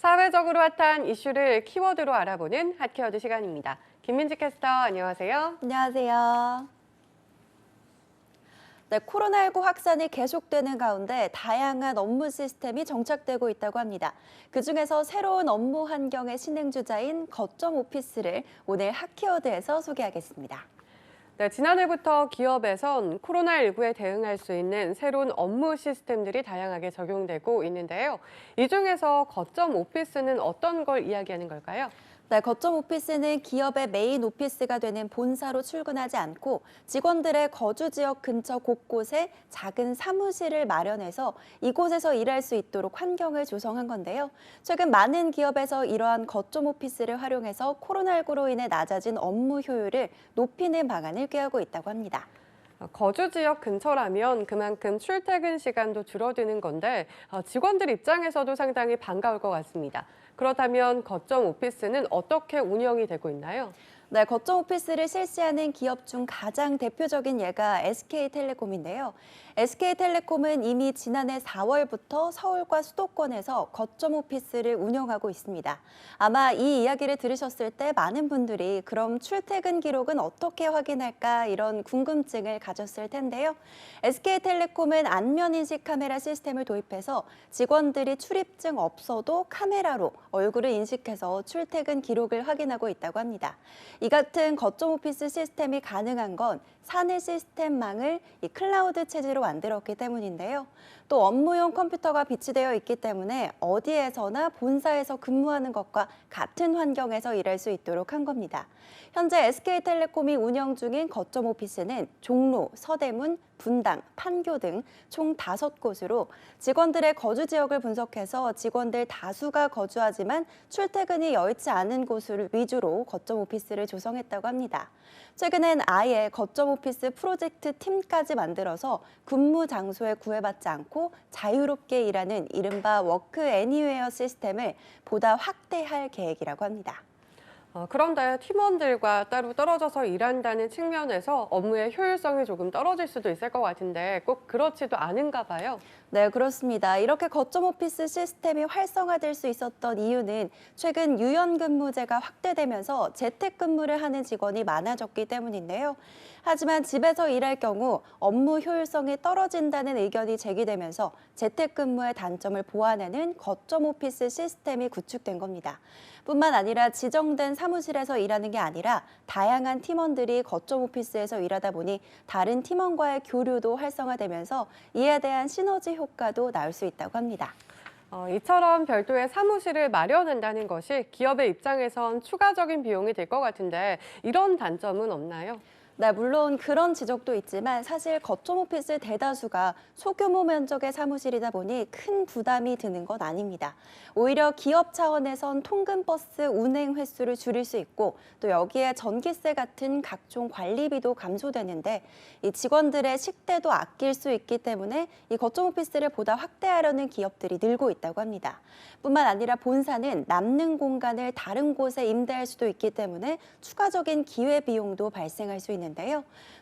사회적으로 핫한 이슈를 키워드로 알아보는 핫키워드 시간입니다. 김민지 캐스터, 안녕하세요. 안녕하세요. 네, 코로나19 확산이 계속되는 가운데 다양한 업무 시스템이 정착되고 있다고 합니다. 그중에서 새로운 업무 환경의 신행주자인 거점 오피스를 오늘 핫키워드에서 소개하겠습니다. 네, 지난해부터 기업에선 코로나19에 대응할 수 있는 새로운 업무 시스템들이 다양하게 적용되고 있는데요. 이 중에서 거점 오피스는 어떤 걸 이야기하는 걸까요? 네, 거점 오피스는 기업의 메인 오피스가 되는 본사로 출근하지 않고 직원들의 거주 지역 근처 곳곳에 작은 사무실을 마련해서 이곳에서 일할 수 있도록 환경을 조성한 건데요. 최근 많은 기업에서 이러한 거점 오피스를 활용해서 코로나19로 인해 낮아진 업무 효율을 높이는 방안을 꾀하고 있다고 합니다. 거주 지역 근처라면 그만큼 출퇴근 시간도 줄어드는 건데 직원들 입장에서도 상당히 반가울 것 같습니다. 그렇다면 거점 오피스는 어떻게 운영이 되고 있나요? 네, 거점 오피스를 실시하는 기업 중 가장 대표적인 예가 SK텔레콤인데요. SK텔레콤은 이미 지난해 4월부터 서울과 수도권에서 거점 오피스를 운영하고 있습니다. 아마 이 이야기를 들으셨을 때 많은 분들이 그럼 출퇴근 기록은 어떻게 확인할까 이런 궁금증을 가졌을 텐데요. SK텔레콤은 안면인식 카메라 시스템을 도입해서 직원들이 출입증 없어도 카메라로 얼굴을 인식해서 출퇴근 기록을 확인하고 있다고 합니다. 이 같은 거점 오피스 시스템이 가능한 건 사내 시스템망을 이 클라우드 체제로 만들었기 때문인데요. 또 업무용 컴퓨터가 비치되어 있기 때문에 어디에서나 본사에서 근무하는 것과 같은 환경에서 일할 수 있도록 한 겁니다. 현재 SK텔레콤이 운영 중인 거점 오피스는 종로, 서대문, 분당, 판교 등 총 5곳으로 직원들의 거주 지역을 분석해서 직원들 다수가 거주하지만 출퇴근이 여의치 않은 곳을 위주로 거점 오피스를 조성했다고 합니다. 최근엔 아예 거점 오피스 프로젝트 팀까지 만들어서 근무 장소에 구애받지 않고 자유롭게 일하는 이른바 워크 애니웨어 시스템을 보다 확대할 계획이라고 합니다. 그런데 팀원들과 따로 떨어져서 일한다는 측면에서 업무의 효율성이 조금 떨어질 수도 있을 것 같은데 꼭 그렇지도 않은가 봐요. 네, 그렇습니다. 이렇게 거점 오피스 시스템이 활성화될 수 있었던 이유는 최근 유연근무제가 확대되면서 재택근무를 하는 직원이 많아졌기 때문인데요. 하지만 집에서 일할 경우 업무 효율성이 떨어진다는 의견이 제기되면서 재택근무의 단점을 보완하는 거점 오피스 시스템이 구축된 겁니다. 뿐만 아니라 지정된 사무실에서 일하는 게 아니라 다양한 팀원들이 거점 오피스에서 일하다 보니 다른 팀원과의 교류도 활성화되면서 이에 대한 시너지 효과도 나올 수 있다고 합니다. 이처럼 별도의 사무실을 마련한다는 것이 기업의 입장에선 추가적인 비용이 될 것 같은데 이런 단점은 없나요? 네, 물론 그런 지적도 있지만 사실 거점 오피스 대다수가 소규모 면적의 사무실이다 보니 큰 부담이 드는 건 아닙니다. 오히려 기업 차원에선 통근버스 운행 횟수를 줄일 수 있고 또 여기에 전기세 같은 각종 관리비도 감소되는데 이 직원들의 식대도 아낄 수 있기 때문에 이 거점 오피스를 보다 확대하려는 기업들이 늘고 있다고 합니다. 뿐만 아니라 본사는 남는 공간을 다른 곳에 임대할 수도 있기 때문에 추가적인 기회 비용도 발생할 수 있는데요.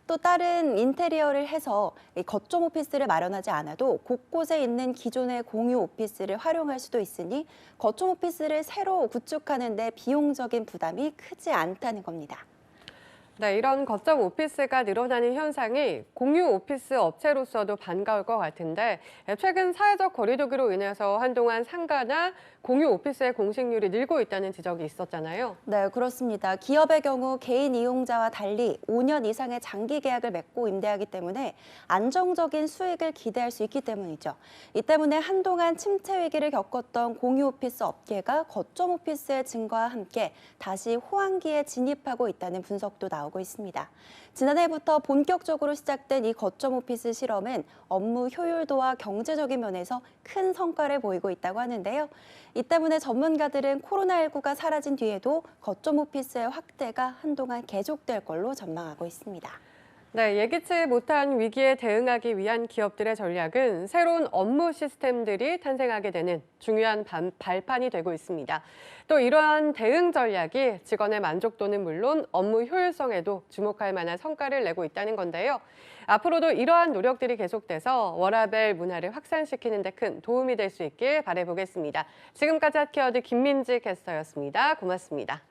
또 다른 인테리어를 해서 거점 오피스를 마련하지 않아도 곳곳에 있는 기존의 공유 오피스를 활용할 수도 있으니 거점 오피스를 새로 구축하는 데 비용적인 부담이 크지 않다는 겁니다. 네, 이런 거점 오피스가 늘어나는 현상이 공유 오피스 업체로서도 반가울 것 같은데 최근 사회적 거리두기로 인해서 한동안 상가나 공유 오피스의 공식률이 늘고 있다는 지적이 있었잖아요. 네, 그렇습니다. 기업의 경우 개인 이용자와 달리 5년 이상의 장기 계약을 맺고 임대하기 때문에 안정적인 수익을 기대할 수 있기 때문이죠. 이 때문에 한동안 침체 위기를 겪었던 공유 오피스 업계가 거점 오피스의 증가와 함께 다시 호황기에 진입하고 있다는 분석도 나오고 있습니다. 지난해부터 본격적으로 시작된 이 거점 오피스 실험은 업무 효율도와 경제적인 면에서 큰 성과를 보이고 있다고 하는데요. 이 때문에 전문가들은 코로나19가 사라진 뒤에도 거점 오피스의 확대가 한동안 계속될 걸로 전망하고 있습니다. 네, 예기치 못한 위기에 대응하기 위한 기업들의 전략은 새로운 업무 시스템들이 탄생하게 되는 중요한 발판이 되고 있습니다. 또 이러한 대응 전략이 직원의 만족도는 물론 업무 효율성에도 주목할 만한 성과를 내고 있다는 건데요. 앞으로도 이러한 노력들이 계속돼서 워라밸 문화를 확산시키는 데 큰 도움이 될 수 있길 바라보겠습니다. 지금까지 핫케어드 김민지 캐스터였습니다. 고맙습니다.